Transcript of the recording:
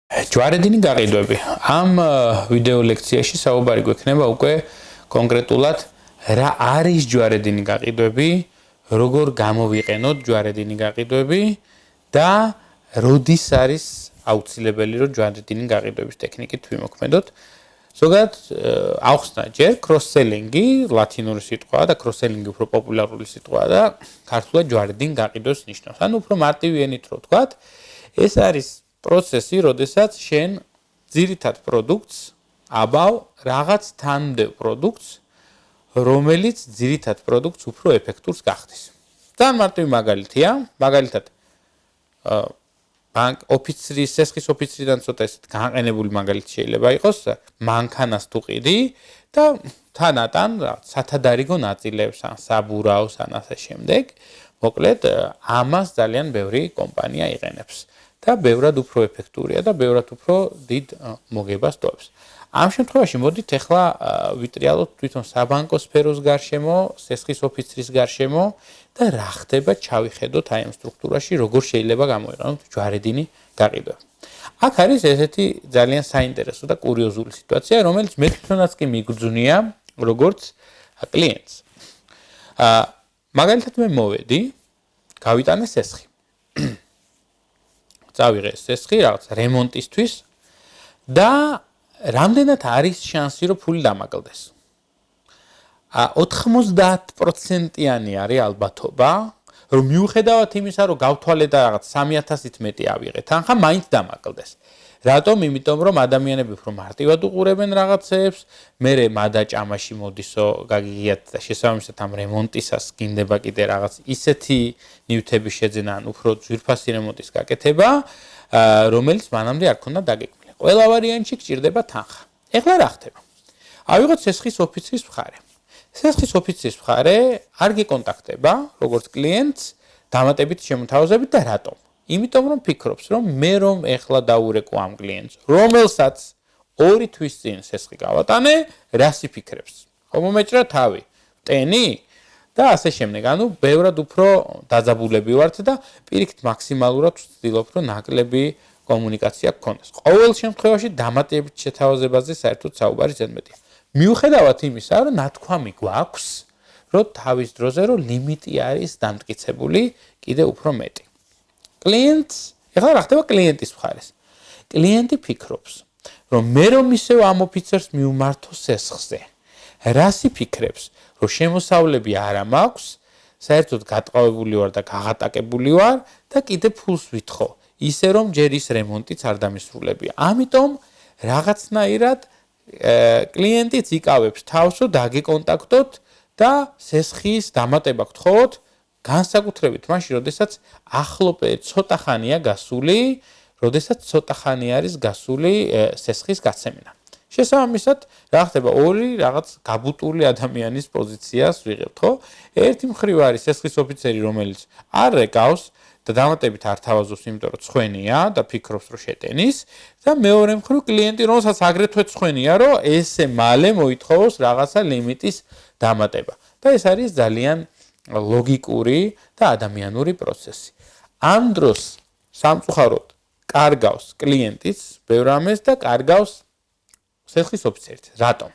ჯვარედინი გაყიდვები. ამ ვიდეო ლექციაში საუბარი გვექნება უკვე კონკრეტულად რა არის ჯვარედინი გაყიდვები, როგორ გამოვიყენოთ ჯვარედინი გაყიდვები და როდის არის აუცილებელი რომ ჯვარედინი გაყიდვების ტექნიკით ვიმოქმედოთ. ზოგადად ახსნა ჯერ cross-selling-ი ლათინური სიტყვაა და cross-selling-ი უფრო პოპულარული სიტყვაა და ქართულად ჯვარედინი გაყიდვებს ნიშნავს. ანუ უფრო მარტივი ენით რო ვთქვათ, ეს არის პროცესი, როდესაც შენ ძირითად პროდუქტს აბავ რაღაც თანმდევ პროდუქტს, რომელიც ძირითად პროდუქტს უფრო ეფექტურს გახდის. ძალიან მარტივი მაგალითია, მაგალითად ბანკ ოფიცრის, სესხის ოფიცრიდან ცოტა ესეთ განყენებული მაგალითი შეიძლება იყოს, მანქანას თუ ყიდი და თანატან სათადარიგო ნაწილებს, ან საბურავს, ან ასე შემდეგ, მოკლედ ამას ძალიან ბევრი კომპანია იყენებს. და ბევრად უფრო ეფექტურია და ბევრად უფრო დიდ მოგებას ტოვებს. ამ შემთხვევაში მოდით ახლა ვიტრიალოთ თვითონ საბანკო სფეროს გარშემო, სესხის ოფიცრის გარშემო და რა ხდება ჩავიხედოთ აი ამ სტრუქტურაში, როგორ შეიძლება გამოიყენოთ ჯვარედინი გაყიდვა. აქ არის ესეთი ძალიან საინტერესო და კურიოზული სიტუაცია, რომელიც მე თვითონაც კი მიგძვნია როგორც კლიენტს. მაგალითად მე მოვედი, გავიტანე სესხი. წავიღე სესხი რაღაც რემონტისთვის და რამდენად არის შანსი რომ ფული დამაკლდეს. 90%-იანი არის ალბათობა, რომ მიუხედავად იმისა, რომ გავთვალე და რაღაც 3000-ით მეტი ავიღე თანხა, მაინც დამაკლდეს. რატომ? იმიტომ რომ ადამიანები უფრო მარტივად უყურებენ რაღაცებს, მერე მადაჭამაში მოდისო, გაგიგიათ და შესაბამისად ამ რემონტისას გინდება კიდე რაღაც ისეთი ნივთების შეძენა, ან უფრო ძვირფასი რემონტის გაკეთება, რომელიც მანამდე არ ქონდა დაგეგმილი. ყველა ვარიანტში გჭირდება თანხა. ეხლა რა ხდება? ავიღოთ სესხის ოფიცრის მხარე. სესხის ოფიცრის მხარე არ გეკონტაქტება, როგორც კლიენტს, დამატებით შემოთავაზებით და რატომ? იმიტომ რომ ფიქრობს, რომ მე რომ ეხლა დაურეკო ამ კლიენტს, რომელსაც 2 თვის წინ სესხი გავატანე, რას იფიქრებს? ხო მომეჭრა თავი, ტენი და ასე შემდეგ. ანუ ბევრად უფრო დაძაბულები ვართ და პირიქით მაქსიმალურად ვცდილობ, რომ ნაკლები კომუნიკაცია გქონდეს. ყოველ შემთხვევაში დამატებით შეთავაზებაზე საერთოდ საუბარი ზედმეტია. მიუხედავად იმისა, რომ ნათქვამი გვაქვს, რომ თავის დროზე რომ ლიმიტი არის დამტკიცებული კიდე უფრო მეტი. კლიენტს, ეხლა რა ხდება კლიენტის მხარეს? კლიენტი ფიქრობს, რომ მე რომ ისევ ამ ოფიცერს მივმართო სესხზე. რას იფიქრებს? რომ შემოსავლები არა მაქვს, საერთოდ გატყავებული ვარ და გაღატაკებული ვარ და კიდე ფულს ვითხოვ. ისე რომ ჯერ ის რემონტიც არ დამისრულებია. ამიტომ რაღაცნაირად კლიენტიც იკავებს თავს, რომ დაგეკონტაქტოთ და სესხის დამატება გთხოვოთ, განსაკუთრებით მაშინ, როდესაც ახლობე ცოტა ხანია გასული, როდესაც ცოტა ხანი არის გასული სესხის გაცემიდან. შესაბამისად, რა ხდება? ორი რაღაც გაბუტული ადამიანის პოზიციას ვიღებთ, ხო? ერთი მხრივ არის სესხის ოფიცერი, რომელიც არ რეკავს და დამატებით არ თავაზობს, იმიტომ რომ ცხენია და ფიქრობს, რომ შეტენის, და მეორე მხრივ კლიენტი, რომელსაც აგრეთვე ცხენია, რომ ესე მალე მოითხოვოს რაღაცა ლიმიტის დამატება. და ეს არის ძალიან ლოგიკური და ადამიანური პროცესი. ამ დროს სამწუხაროდ კარგავს კლიენტიც ბევრ ამას და კარგავს სესხის ოფიცერიც. რატომ?